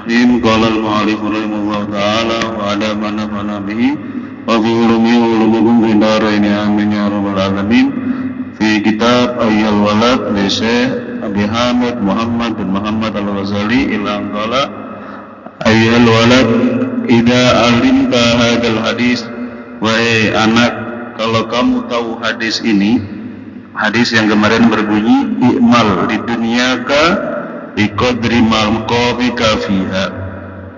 Bismillahirrahmanirrahim. Qala al-mu'allif rahimahullah ta'ala wa ala man nafa'ana bihi wa bi ulumi wa ulumikum fi daraini amin ya rabbal alamin. Fi kitab Ayyul Walad li Syekh Abi Hamid Muhammad bin Muhammad Al-Ghazali ila qala Ayyul Walad idza alimta hadzal hadis, wahai anak, kalau kamu tahu hadis ini, hadis yang kemarin berbunyi i'mal di dunyaka biqadri maqamika fiha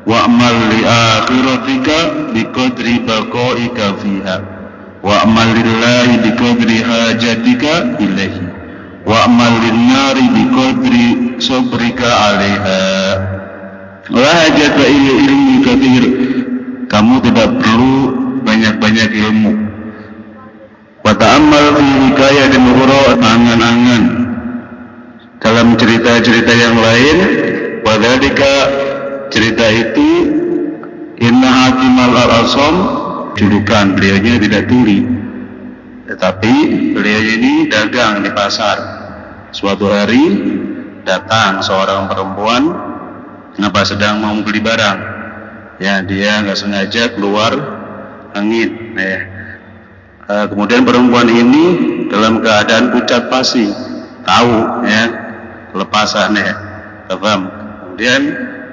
wa'mal li akhiratika biqadri baqaika fiha wa'mal lillahi biqadri hajatika ilaihi wa'mal linnari biqadri sabrika 'alaiha la hajata ila ilmi katsir. Kamu tidak perlu banyak-banyak ilmu. Wa ta'ammal fi hikayatin ukhra, angan-angan dalam cerita-cerita yang lain. Wadhalika, cerita itu inna hakimal al-asam, julukan beliaunya tidak tuli, tetapi beliau ini dagang di pasar. Suatu hari datang seorang perempuan, sedang mau beli barang. Ya, dia nggak sengaja keluar angin. Kemudian perempuan ini dalam keadaan pucat pasi, tahu ya kelepasan ya, paham. Kemudian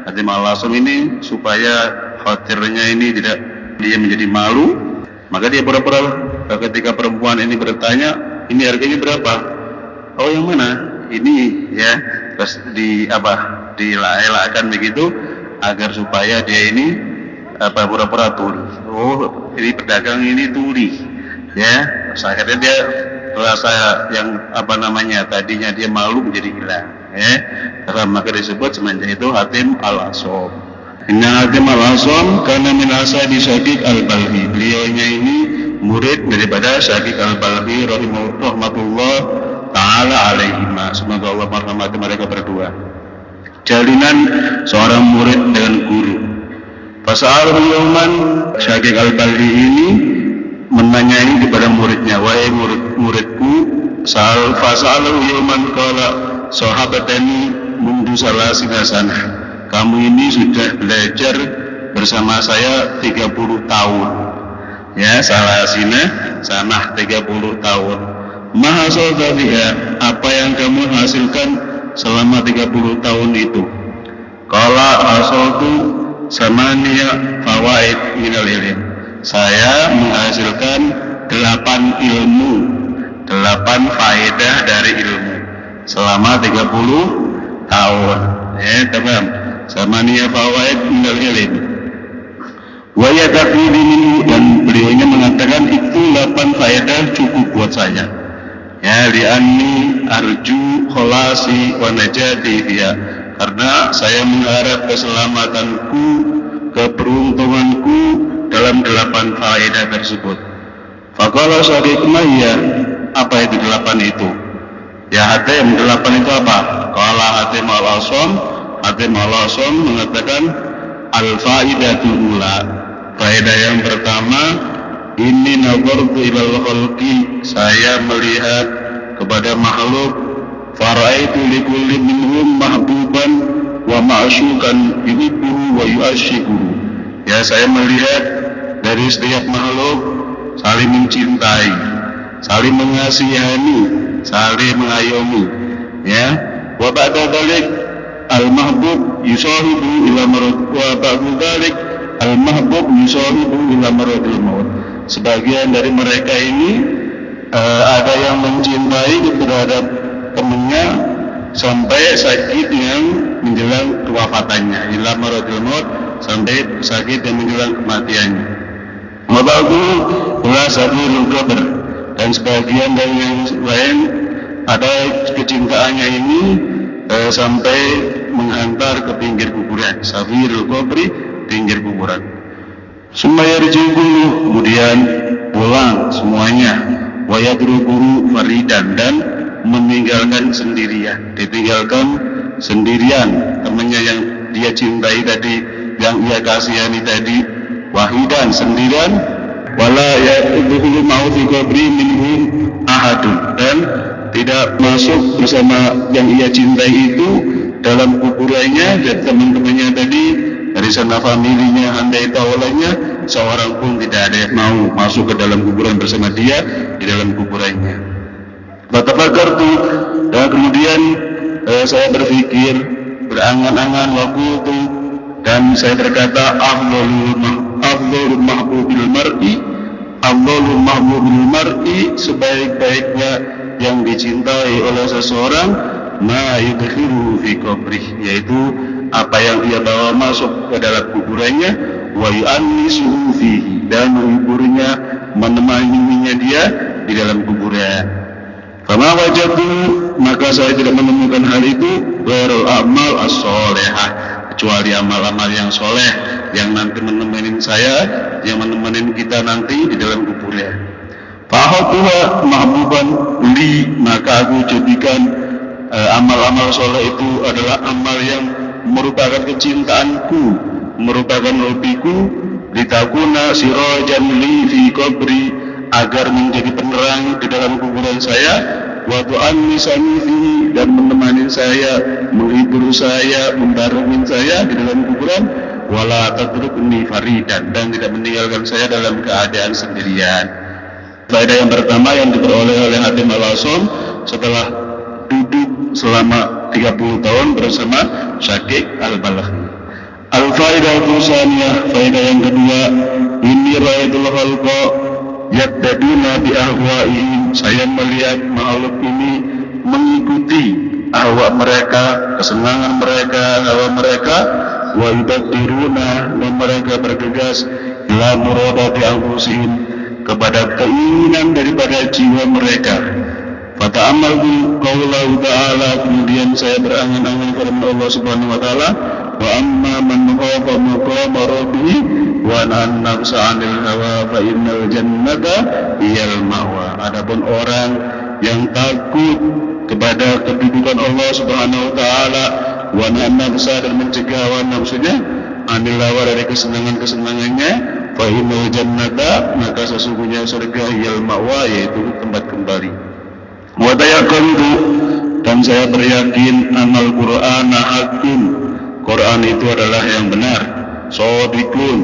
Hatim Al-Asam ini supaya khawatirnya ini tidak dia menjadi malu, maka dia pura-pura ketika perempuan ini bertanya, ini harganya berapa? Oh, yang mana? Ini ya, terus dielakkan begitu agar supaya dia ini pura-pura tuli. Oh, ini pedagang ini tuli ya. Akhirnya dia rasa yang tadinya dia malu menjadi hilang ya. Karena maka disebut semenjak itu Hatim Al-Asam. Inna Hatim Al-Asam karena min ashabi Syaqiq Al-Balhi. Beliaunya ini murid daripada Syaqiq Al-Balhi rahimahullah ta'ala alaihima. Semoga Allah merahmati mereka berdua. Jalinan seorang murid dengan guru. Fasa'al yauman, Syaqiq Al-Balhi ini menanyai kepada muridnya, wahai muridku, fasa'al yauman qala sahabatani mundu salasina sanah. Kamu ini sudah belajar bersama saya 30 tahun. Ya, salasina sanah 30 tahun. Mahasal tadiha, apa yang kamu hasilkan selama 30 tahun itu? Qala asaltu samaniya fawaid minal ilm. Saya menghasilkan 8 ilmu, 8 faedah dari ilmu selama 30 tahun. Ya, paham? Samaniya fawaid minal ilm. Wa yataqidi minhu, dan beliaunya mengatakan itu 8 faedah cukup buat saya. Ya, li'anni arju kholasi wa najati fiha, karena saya mengharap keselamatanku, keberuntunganku dalam 8 faedah tersebut. Faqala Syaqiq ya, apa itu 8 itu? Ya Hatim, 8 itu apa? Qala Hatim Al-Asam, Hatim Al-Asam mengatakan al-faidatul ula, faedah yang pertama, inni nazartu ilal khalqi, saya melihat kepada makhluk, faraitu likulli minhum mahbuban wa ma'syukan yuhibbuhu wa yu'asyikuhu. Ya, saya melihat dari setiap makhluk saling mencintai, saling mengasihani, saling mengayomi. Ya, wa ba'da dzalik al-mahbub yusahibu ila marad, wa ba'da dzalik al-mahbub yusahibu ila maradil maut. Sebagian dari mereka ini ada yang mencintai terhadap temannya sampai sakit yang menjelang kewafatannya, ila maradil maut, sampai sakit yang menjelang kematiannya. Wabagu ulasabil qabr, dan sebagian dari yang lain ada kecintaannya ini sampai menghantar ke pinggir kuburan, safirul qabri, pinggir kuburan. Sumayarjulu, kemudian pulang semuanya, wayadrukuru faridan, dan meninggalkan sendirian, ditinggalkan sendirian temannya yang dia cintai tadi, yang ia kasihani tadi, wahidan, sendirian, wala yadkhulu ma'u fi qabri minhum ahadun, dan tidak masuk bersama yang ia cintai itu dalam kuburannya dan teman-temannya tadi bersama familinya, handai taulanya, seorang pun tidak ada yang mau masuk ke dalam kuburan bersama dia di dalam kuburannya. Fatafakartu, dan kemudian saya berpikir, berangan-angan, wakultu, dan saya berkata, afdhalul mahbubil mar'i, sebaik-baiknya yang dicintai oleh seseorang, ma yudkhiluhu fi qabrih, yaitu apa yang ia bawa masuk ke dalam kuburannya, wa yu'annisuhu fihi, dan menghiburnya, menemaninya dia di dalam kuburan. Fama wajadtu, maka saya tidak menemukan hal itu, ghairul a'mal as-sholihah, kecuali amal-amal yang soleh yang nanti menemenin saya, yang menemenin kita nanti di dalam kuburan. Fa'ahatuha mahbuban li, maka aku jadikan amal-amal soleh itu adalah amal yang merupakan kecintaanku, merupakan hobiku, litakuna sirajan li fi qabri, agar menjadi penerang di dalam kuburan saya, wa tu'annisani fihi, dan menemani saya, menghibur saya, membarengin saya di dalam kuburan, wala tatrukni faridan, dan tidak meninggalkan saya dalam keadaan sendirian. Faedah yang pertama yang diperoleh oleh Hatim Al-Asam setelah duduk selama 30 tahun bersama Syaqiq Al-Balakhi. Al-faedah tsaniyah, faedah yang kedua, ini ra'aitul khalqa yattaduna bi ahwa'ihim, saya melihat makhluk ini mengikuti ahwa mereka, kesenangan mereka, hawa mereka, wa yubadiruna, dan mereka bergegas ila muradati anfusihim, kepada keinginan daripada jiwa mereka. Fata'amaltu qaulahu ta'ala, kemudian saya berangan-angan firman Allah Subhanahu wa taala, wa amma man khafa maqama rabbih wa nahan nafsa 'anil hawa fa innal jannata hiyal ma'wa. Adapun orang yang takut kepada kedudukan Allah Subhanahu wa taala, wa nahan nafsa, dan mencegah hawa nafsunya, 'anil hawa, dari kesenangan-kesenangannya, fa innal jannata, maka sesungguhnya surga, hiyal ma'wa, yaitu tempat kembali. Wa tayaqantu, dan saya beryakin, amal Qur'ana haqqun, Quran itu adalah yang benar, shadiqun,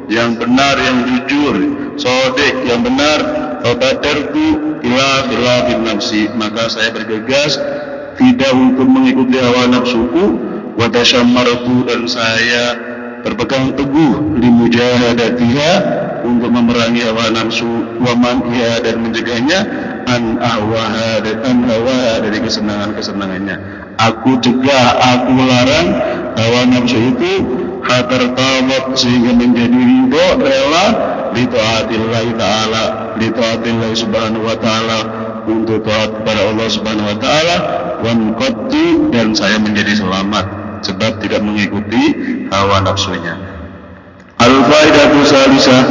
yang benar, yang jujur, shadiq, yang benar. Fabadartu ila khilafin nafsi, maka saya bergegas tidak untuk mengikuti hawa nafsuku, wa tasyammartu, dan saya berpegang teguh limujahadatiha, untuk memerangi hawa nafsu, wa man'iha, dan mencegahnya, an ahwaha, dari kesenangan-kesenangannya. Aku cegah, aku larang hawa nafsu itu, hatar tabat, sehingga menjadi ridho, rela, li taatillahi ta'ala, li taatillahi subhanahu wa ta'ala, untuk taat kepada Allah Subhanahu wa taala, wan qaddu, dan saya menjadi selamat sebab tidak mengikuti hawa nafsunya. Al-faidatu salisah,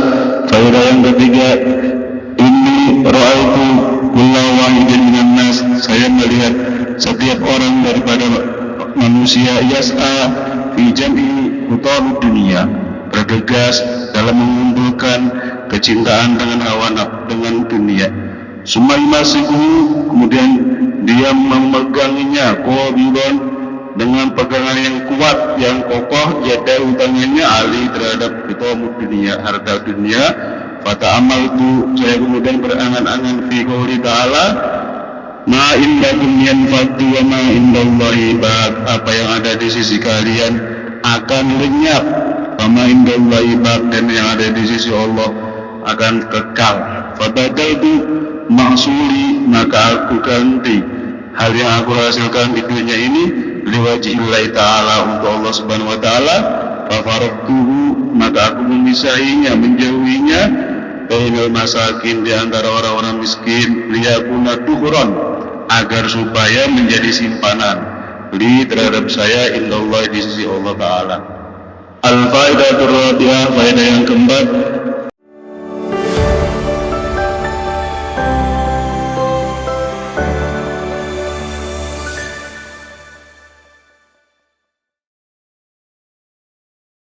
faedah yang ketiga, ini ra'aitu kulla wahidin minan nas, saya melihat setiap orang daripada manusia, yas'a fi jam'i hutalud dunia, bergegas dalam mengumpulkan kecintaan dengan hawa nafsu, dengan dunia. Sumai masiku, kemudian dia memeganginya, qabidan, dengan pegangan yang kuat, yang kokoh, yadahu, tangannya, ali, terhadap hutalud dunia, harta dunia. Fata'amaltu, saya kemudian berangan-angan fi qouli ta'ala, ma indakum yanfadu wa ma indallahi baq, apa yang ada di sisi kalian akan lenyap, wa ma indallahi baq, dan yang ada di sisi Allah akan kekal. Fabadaltu mahsuli, maka aku ganti hal yang aku hasilkan di dunia ini, liwajillahi ta'ala, untuk Allah Subhanahu wa ta'ala. Fafaraqtuhu, maka aku memisahinya, menjauhinya, bainal masakin, di antara orang-orang miskin, liyakuna duhron, agar supaya menjadi simpanan, li, terhadap saya, indallah, di sisi Allah Ta'ala. Al-faidatur rabi'ah,